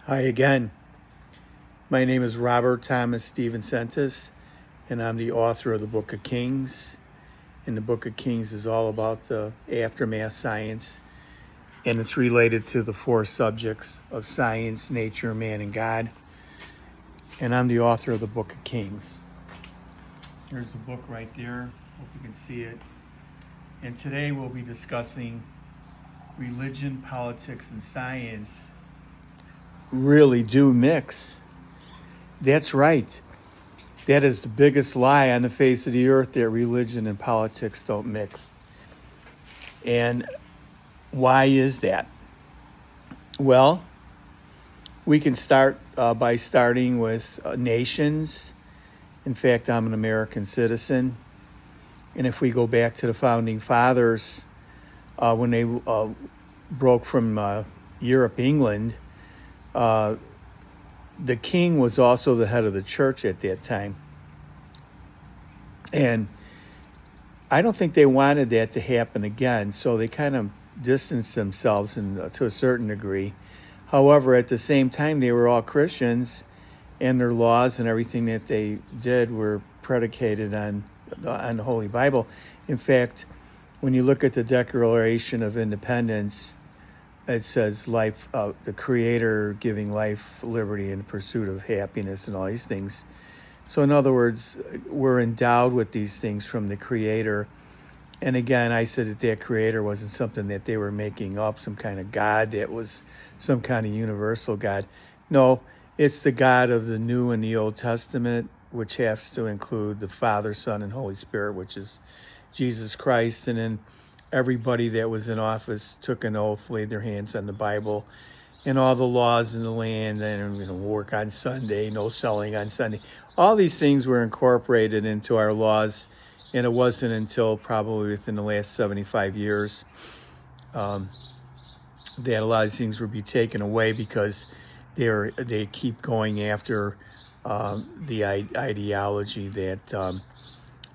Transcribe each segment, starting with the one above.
Hi again. My name is Robert Thomas Stevensentis, and I'm the author of the Book of Kings. And the Book of Kings is all about the aftermath science, and it's related to the four subjects of science, nature, man, and God. And I'm the author of the Book of Kings. There's the book right there. Hope you can see it. And today we'll be discussing religion, politics, and science really do mix. That's right. That is the biggest lie on the face of the earth, that religion and politics don't mix. And why is that? Well, we can start by starting with nations. In fact, I'm an American citizen. And if we go back to the founding fathers, when they broke from Europe, England, the king was also the head of the church at that time. And I don't think they wanted that to happen again, so they kind of distanced themselves to a certain degree. However, at the same time, they were all Christians, and their laws and everything that they did were predicated on the Holy Bible. In fact, when you look at the Declaration of Independence, it says life, the Creator giving life, liberty, and pursuit of happiness, and all these things. So in other words, we're endowed with these things from the Creator. And again, I said that Creator wasn't something that they were making up, some kind of God that was some kind of universal God. No, it's the God of the New and the Old Testament, which has to include the Father, Son, and Holy Spirit, which is Jesus Christ. And then everybody that was in office took an oath, laid their hands on the Bible, and all the laws in the land, and work on Sunday, no selling on Sunday. All these things were incorporated into our laws, and it wasn't until probably within the last 75 years that a lot of things would be taken away, because they keep going after the ideology that the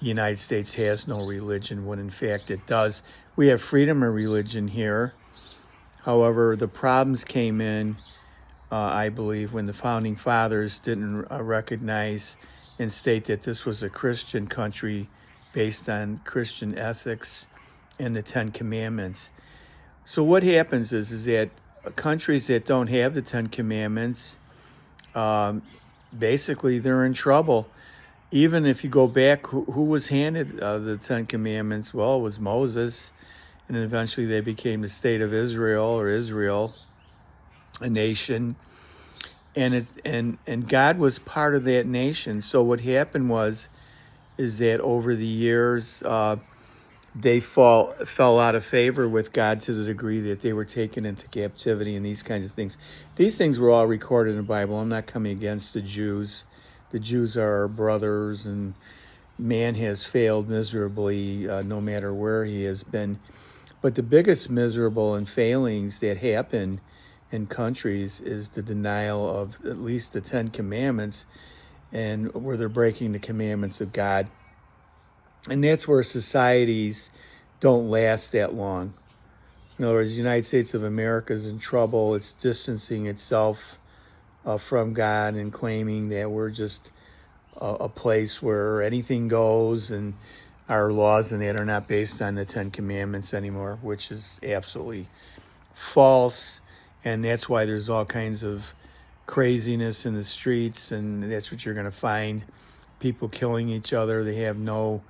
United States has no religion, when in fact it does. We have freedom of religion here. However, the problems came in, I believe, when the founding fathers didn't recognize and state that this was a Christian country based on Christian ethics and the Ten Commandments. So what happens is that countries that don't have the Ten Commandments, basically they're in trouble. Even if you go back, who was handed the Ten Commandments? Well, it was Moses. And then eventually they became the state of Israel, or Israel, a nation. And God was part of that nation. So what happened is that over the years, they fell out of favor with God to the degree that they were taken into captivity and these kinds of things. These things were all recorded in the Bible. I'm not coming against the Jews. The Jews are our brothers, and man has failed miserably, no matter where he has been. But the biggest miserable and failings that happen in countries is the denial of at least the Ten Commandments, and where they're breaking the commandments of God. And that's where societies don't last that long. In other words, the United States of America is in trouble. It's distancing itself from God and claiming that we're just a place where anything goes, and our laws and that are not based on the Ten Commandments anymore, which is absolutely false. And that's why there's all kinds of craziness in the streets, and that's what you're going to find. People killing each other. They have no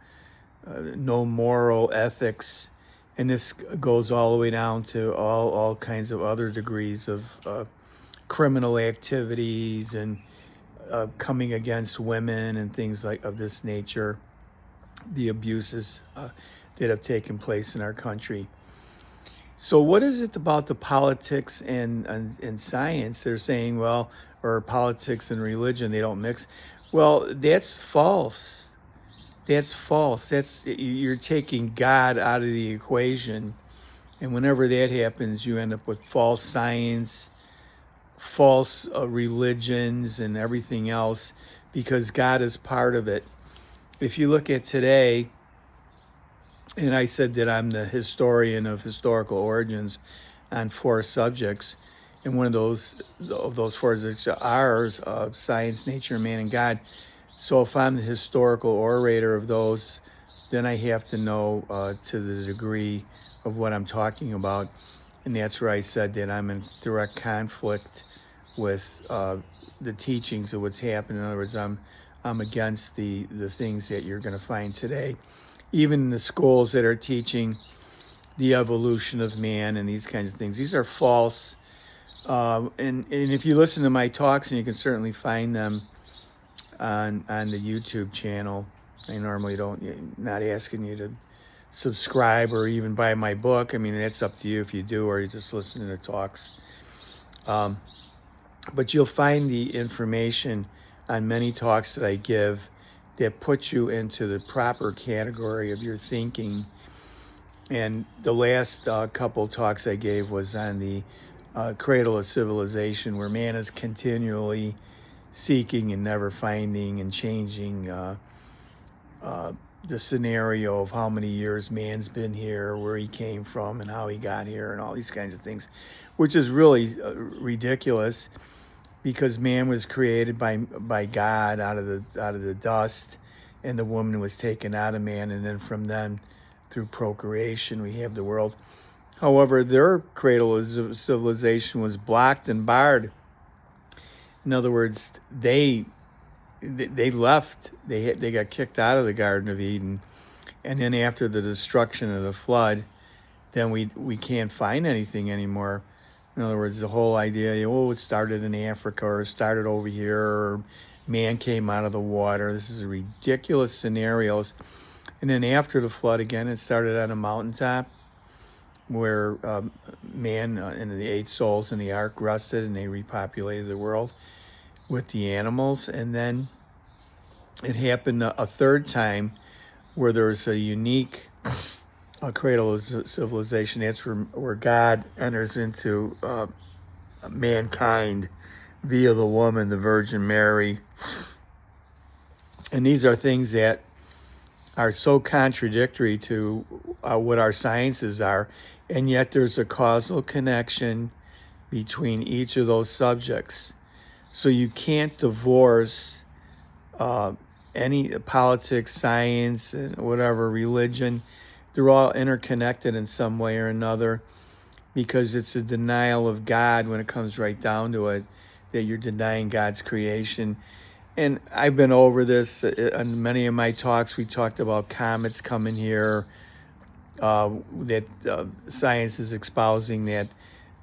moral ethics. And this goes all the way down to all kinds of other degrees of criminal activities and coming against women and things of this nature. The abuses that have taken place in our country. So what is it about the politics and science? They're saying, well, or politics and religion, they don't mix. Well, that's false. That's false. You're taking God out of the equation. And whenever that happens, you end up with false science, false religions, and everything else, because God is part of it. If you look at today, and I said that I'm the historian of historical origins on four subjects, And one of those four is ours, science, nature, man, and God. So if I'm the historical orator of those, then I have to know to the degree of what I'm talking about. And that's where I said that I'm in direct conflict with the teachings of what's happening. In other words, I'm against the things that you're going to find today, even in the schools that are teaching the evolution of man and these kinds of things. These are false. And if you listen to my talks, and you can certainly find them on the YouTube channel. I normally not asking you to subscribe or even buy my book. I mean, that's up to you if you do, or you just listen to the talks. But you'll find the information on many talks that I give that put you into the proper category of your thinking. And the last couple talks I gave was on the cradle of civilization, where man is continually seeking and never finding and changing the scenario of how many years man's been here, where he came from, and how he got here, and all these kinds of things, which is really ridiculous, because man was created by God out of the dust, and the woman was taken out of man, and then from then, through procreation, we have the world. However, their cradle of civilization was blocked and barred. In other words, they left. They got kicked out of the Garden of Eden, and then after the destruction of the flood, then we can't find anything anymore. In other words, the whole idea, it started in Africa, or it started over here, or man came out of the water. This is ridiculous scenarios. And then after the flood, again, it started on a mountaintop where man and the 8 souls in the ark rested, and they repopulated the world with the animals. And then it happened a third time where there's a unique cradle of civilization. That's where God enters into mankind via the woman, the Virgin Mary. And these are things that are so contradictory to what our sciences are, and yet there's a causal connection between each of those subjects. So you can't divorce any politics, science, and whatever, religion. They're all interconnected in some way or another, because it's a denial of God when it comes right down to it, that you're denying God's creation. And I've been over this on many of my talks. We talked about comets coming here, that science is espousing that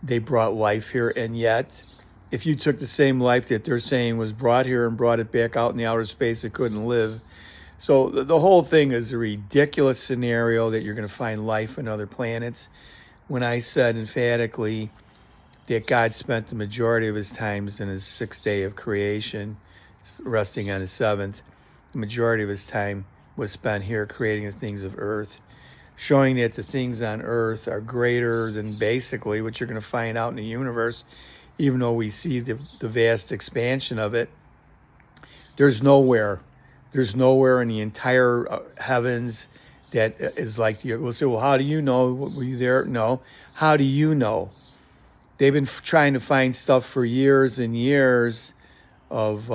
they brought life here. And yet, if you took the same life that they're saying was brought here and brought it back out in the outer space, it couldn't live. So the whole thing is a ridiculous scenario that you're going to find life on other planets. When I said emphatically that God spent the majority of his times in his 6th day of creation, resting on his 7th, the majority of his time was spent here creating the things of earth, showing that the things on earth are greater than basically what you're going to find out in the universe. Even though we see the vast expansion of it, there's nowhere in the entire heavens that is like the earth. We'll say, well, how do you know? Were you there? No. How do you know? They've been trying to find stuff for years and years of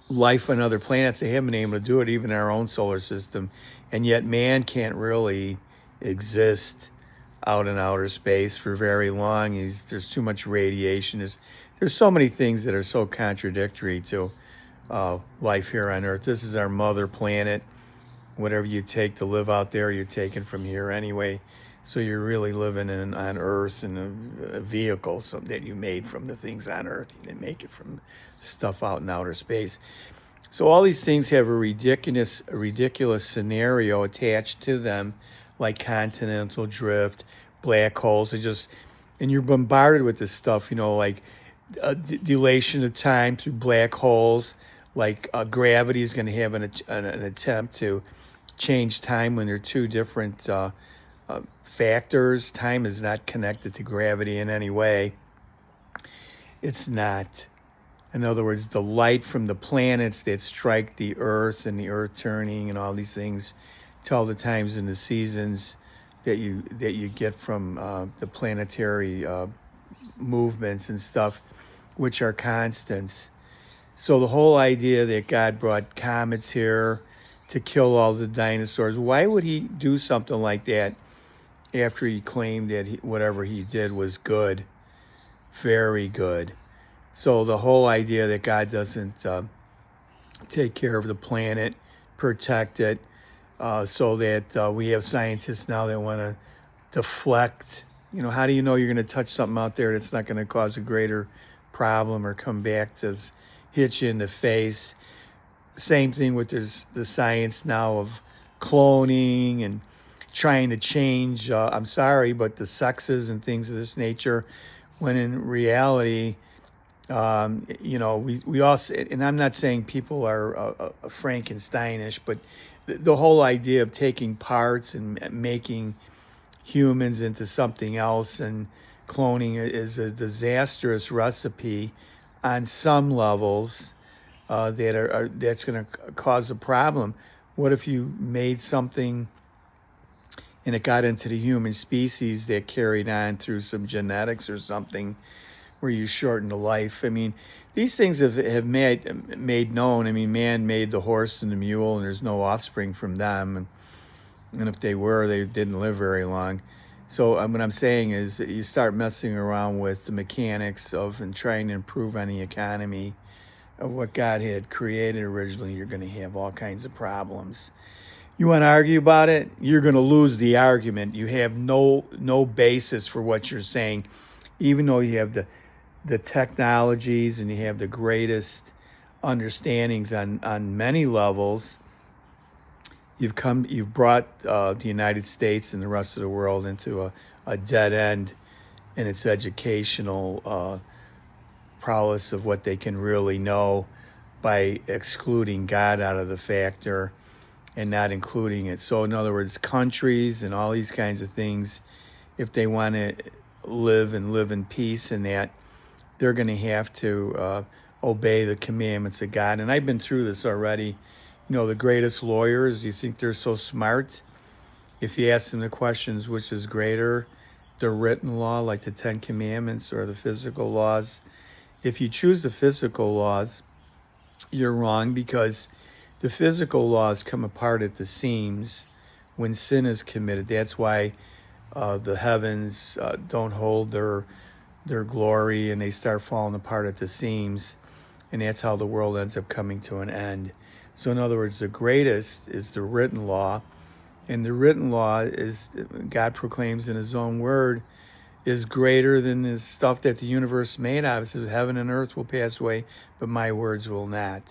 life on other planets. They haven't been able to do it, even in our own solar system. And yet man can't really exist out in outer space for very long. There's too much radiation. There's so many things that are so contradictory to life here on Earth. This is our mother planet. Whatever you take to live out there, you're taken from here anyway. So you're really living on Earth in a vehicle that you made from the things on Earth. You didn't make it from stuff out in outer space. So all these things have a ridiculous scenario attached to them, like continental drift, black holes. And you're bombarded with this stuff, like dilation of time through black holes. Like gravity is going to have an attempt to change time when there are two different factors. Time is not connected to gravity in any way. It's not. In other words, the light from the planets that strike the earth and the earth turning and all these things tell the times and the seasons that you get from the planetary movements and stuff, which are constants. So the whole idea that God brought comets here to kill all the dinosaurs, why would he do something like that after he claimed that whatever he did was good, very good? So the whole idea that God doesn't take care of the planet, protect it, so that we have scientists now that want to deflect. How do you know you're going to touch something out there that's not going to cause a greater problem or come back to hit you in the face? Same thing with the science now of cloning and trying to change, I'm sorry, but the sexes and things of this nature, when in reality, we all, and I'm not saying people are Frankensteinish, but the whole idea of taking parts and making humans into something else and cloning is a disastrous recipe on some levels that's going to cause a problem. What if you made something and it got into the human species that carried on through some genetics or something where you shorten the life? I mean, these things have made known. I mean, man made the horse and the mule, and there's no offspring from them. And if they were, they didn't live very long. So what I'm saying is that you start messing around with the mechanics of and trying to improve on the economy of what God had created originally, you're going to have all kinds of problems. You want to argue about it, you're going to lose the argument. You have no basis for what you're saying, even though you have the technologies and you have the greatest understandings on many levels. You've brought the United States and the rest of the world into a dead end in its educational prowess of what they can really know by excluding God out of the factor and not including it. So in other words, countries and all these kinds of things, if they want to live in peace and that, they're going to have to obey the commandments of God. And I've been through this already. The greatest lawyers, you think they're so smart? If you ask them the questions, which is greater, the written law, like the Ten Commandments, or the physical laws? If you choose the physical laws, you're wrong, because the physical laws come apart at the seams when sin is committed. That's why the heavens don't hold their glory, and they start falling apart at the seams, and that's how the world ends up coming to an end. So in other words, the greatest is the written law, and the written law is, God proclaims in his own word, is greater than the stuff that the universe made out of. It says, heaven and earth will pass away, but my words will not.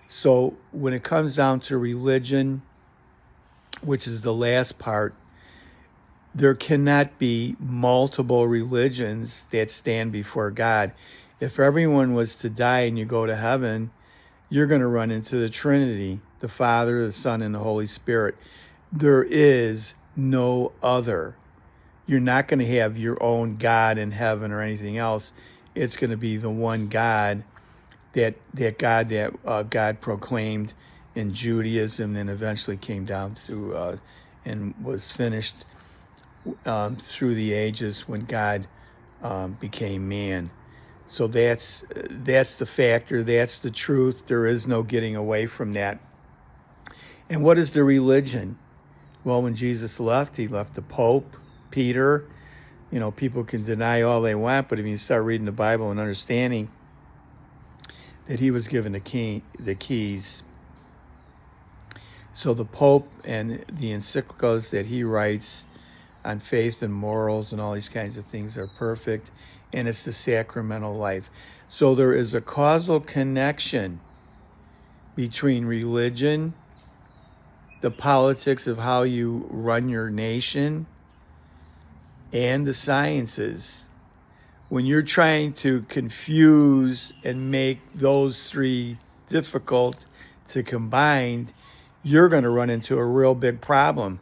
So when it comes down to religion, which is the last part, there cannot be multiple religions that stand before God. If everyone was to die and you go to heaven, you're going to run into the Trinity, the Father, the Son, and the Holy Spirit. There is no other. You're not going to have your own God in heaven or anything else. It's going to be the one God that God proclaimed in Judaism, and eventually came down through and was finished through the ages when God became man. So that's the factor. That's the truth. There is no getting away from that. And what is the religion? Well, when Jesus left, he left the Pope, Peter. People can deny all they want, but if you start reading the Bible and understanding that he was given the keys. So the Pope and the encyclicals that he writes on faith and morals and all these kinds of things are perfect, and it's the sacramental life. So there is a causal connection between religion, the politics of how you run your nation, and the sciences. When you're trying to confuse and make those three difficult to combine, you're going to run into a real big problem.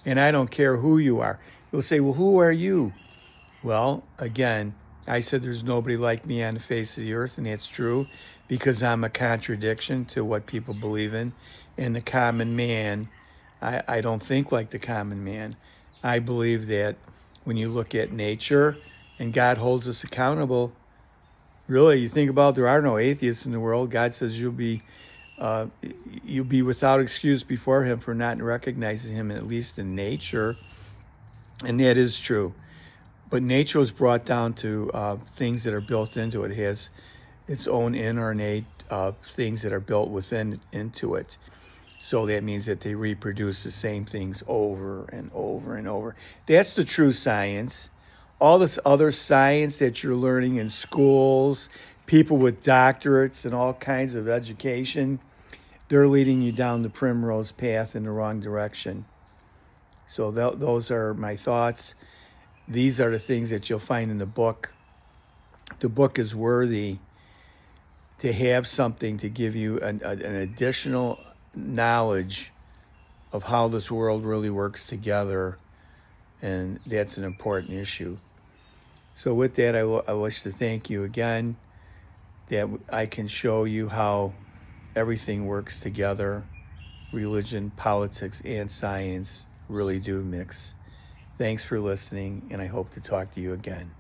And I don't care who you are. You'll say, well, who are you? Well, again, I said there's nobody like me on the face of the earth, and that's true, because I'm a contradiction to what people believe in. And the common man, I don't think like the common man. I believe that when you look at nature and God holds us accountable, really, you think about, there are no atheists in the world. God says uh, you'll be without excuse before Him for not recognizing Him, at least in nature, and that is true. But nature is brought down to things that are built into it. It has its own innate things that are built within into it. So that means that they reproduce the same things over and over and over. That's the true science. All this other science that you're learning in schools, people with doctorates and all kinds of education, they're leading you down the primrose path in the wrong direction. So those are my thoughts. These are the things that you'll find in the book. The book is worthy to have something to give you an additional knowledge of how this world really works together, and that's an important issue. So with that, I wish to thank you again, that I can show you how everything works together. Religion, politics, and science really do mix. Thanks for listening, and I hope to talk to you again.